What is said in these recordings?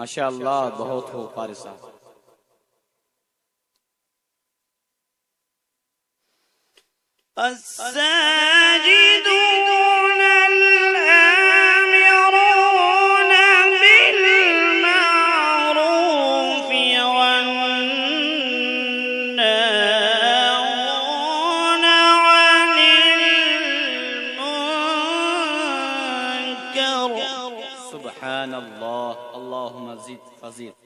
माशाअल्लाह, बहुत हो कारी साहब। الساجدون الآمرون بالمعروف والناهون عن المنكر. سبحان الله، اللهم زد فزد.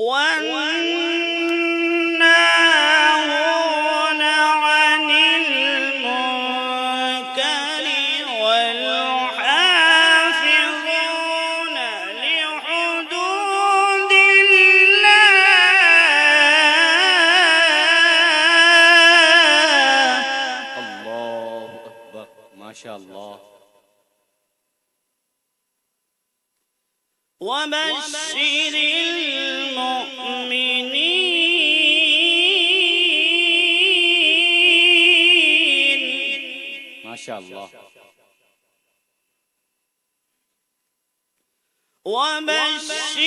والناهون عن المنكر والحافظون لحدود الله. الله أكبر، ما شاء الله. وبشر المؤمنين. ما شاء الله. وبشر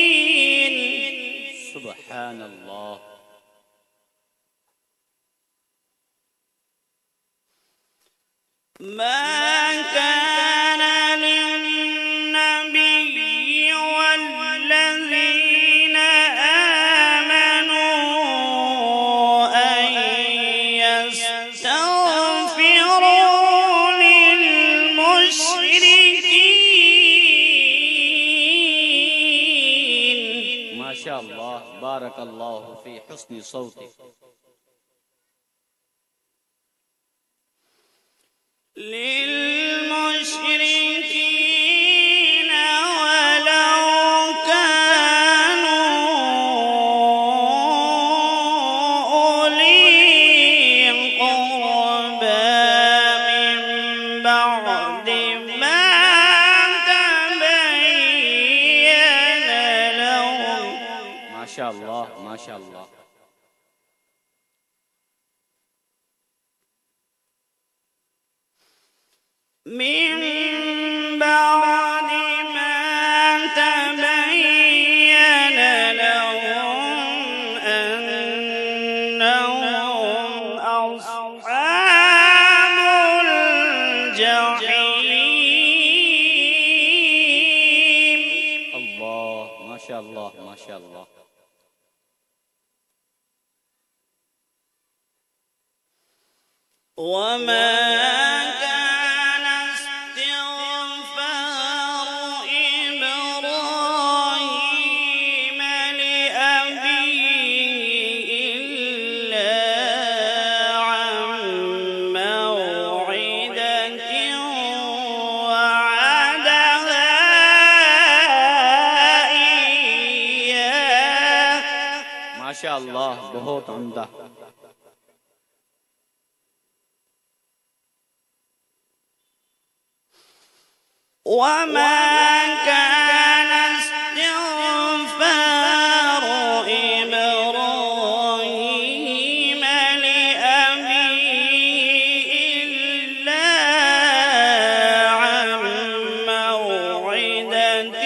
المؤمنين. سبحان الله. ما كان للنبي والذين آمنوا أن يستغفروا للمشركين. ما شاء الله، بارك الله في حسن صوتك. للمشركين ولو كانوا أولي قربى من بعد ما تبين لهم. ما شاء الله، ما شاء الله. من بعد ما تبين لهم أنهم أصحاب الجحيم. الله، ما شاء الله، ما شاء الله. وما كان استغفار إبراهيم لأبيه إلا عن موعدة وعدها إياه. ما شاء الله، बहुत उम्दा. وما كان استغفار إبراهيم لأبيه إلا عن موعدة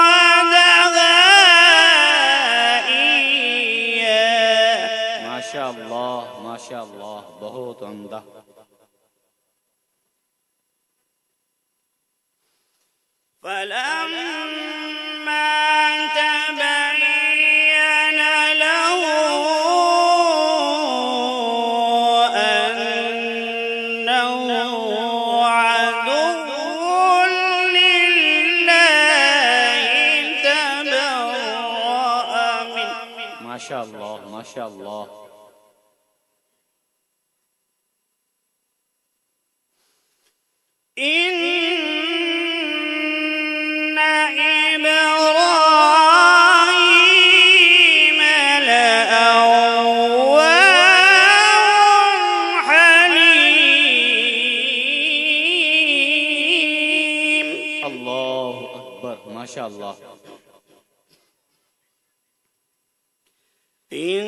وعدها إياه. ما شاء الله، ما شاء الله، बहुत उम्दा. فلما تبين له أنه عدو لله تبرأ منه. ما شاء الله، ما شاء الله. إن إبراهيم لأواه حليم. الله أكبر، ما شاء الله. إن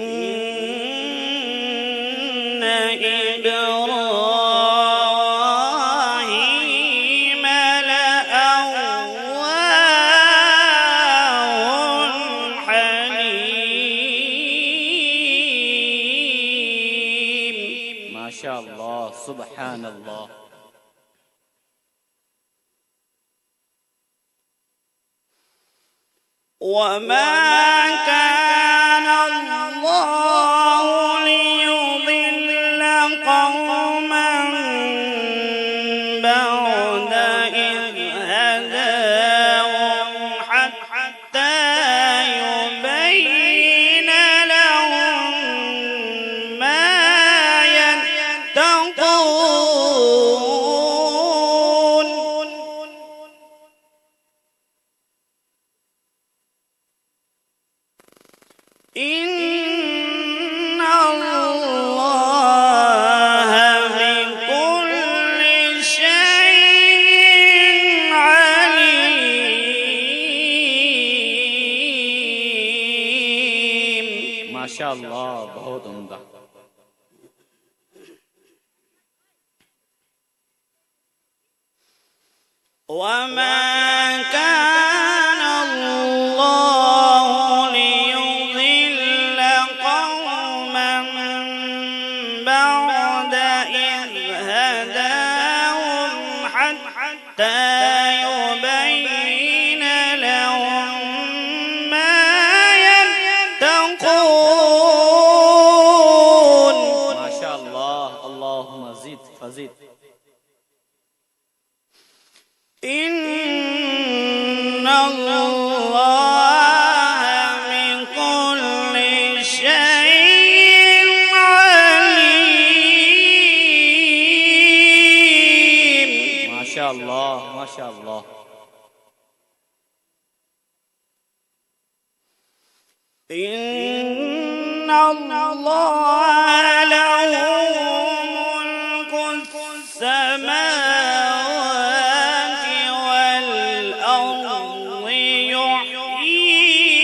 إبراهيم لأواه حليم. ما شاء الله، سبحان الله. وما كان الله ليضل قوما بعد إذ هداهم حتى يبين لهم ما يتقون. إن الله بكل شيء عليم. ما شاء الله، बहुत उम्दा. وما كان الله ليضل قوما بعد إذ هداهم حتى يبين لهم ما يتقون. ما شاء الله، اللهم زد فزد. إن الله من كل شيء عليم. ما شاء الله، ما شاء الله. إن الله له ملك السماوات والأرض يحيي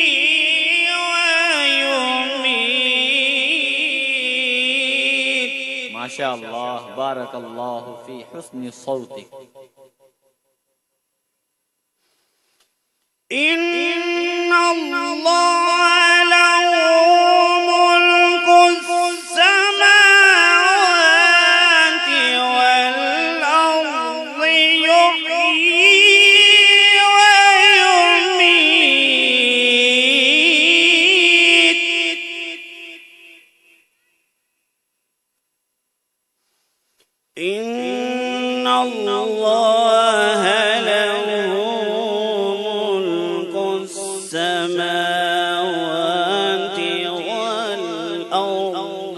ويميت. ما شاء الله، بارك الله في حسن صوتك. إن الله له ملك السماوات والأرض يحيي ويميت. إن الله له ملك السماوات والأرض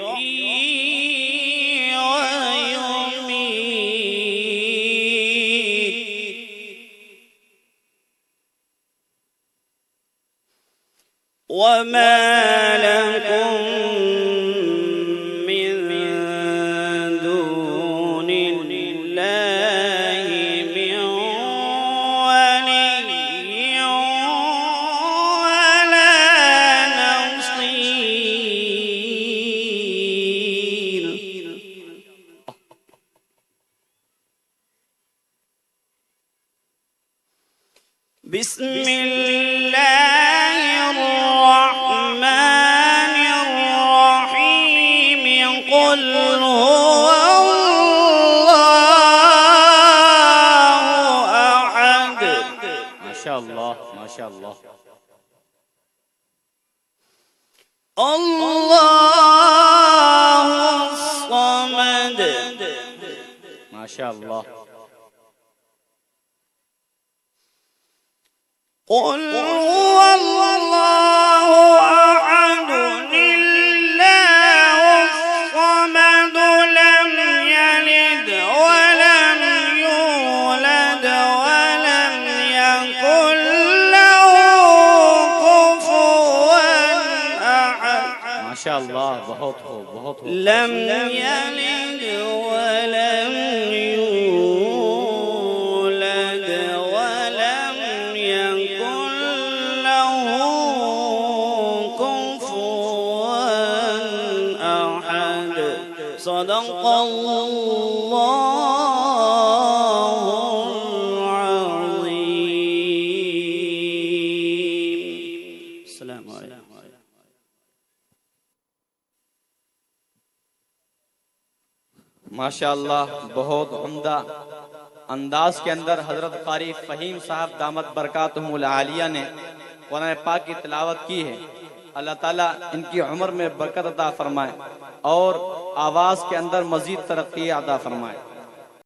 يحيي ويميت. وما لكم من دون الله من ولي ولا نصير. بسم الله الرحمن الرحيم. قل هو الله أحد. ما شاء الله، ما شاء الله. الله الصمد. ما شاء الله. قل هو الله أحد الله الصمد لم يلد ولم يولد ولم يكن له كفوا أحد. ما شاء الله، बहुत खूब, बहुत खूब. لم يلد ولم يولد ولم يكن له كفوا सदक़ल्लाहुल अज़ीम। अस्सलामु अलैकुम। माशाअल्लाह, बहुत उम्दा अंदाज के अंदर हजरत कारी फहीम साहब दामत बरकातुहुल आलिया ने कुरान पाक की तिलावत की है। अल्लाह ताला इनकी उम्र में बरकत अता फरमाए और आवाज के अंदर मजीद तरक्की अता फरमाए।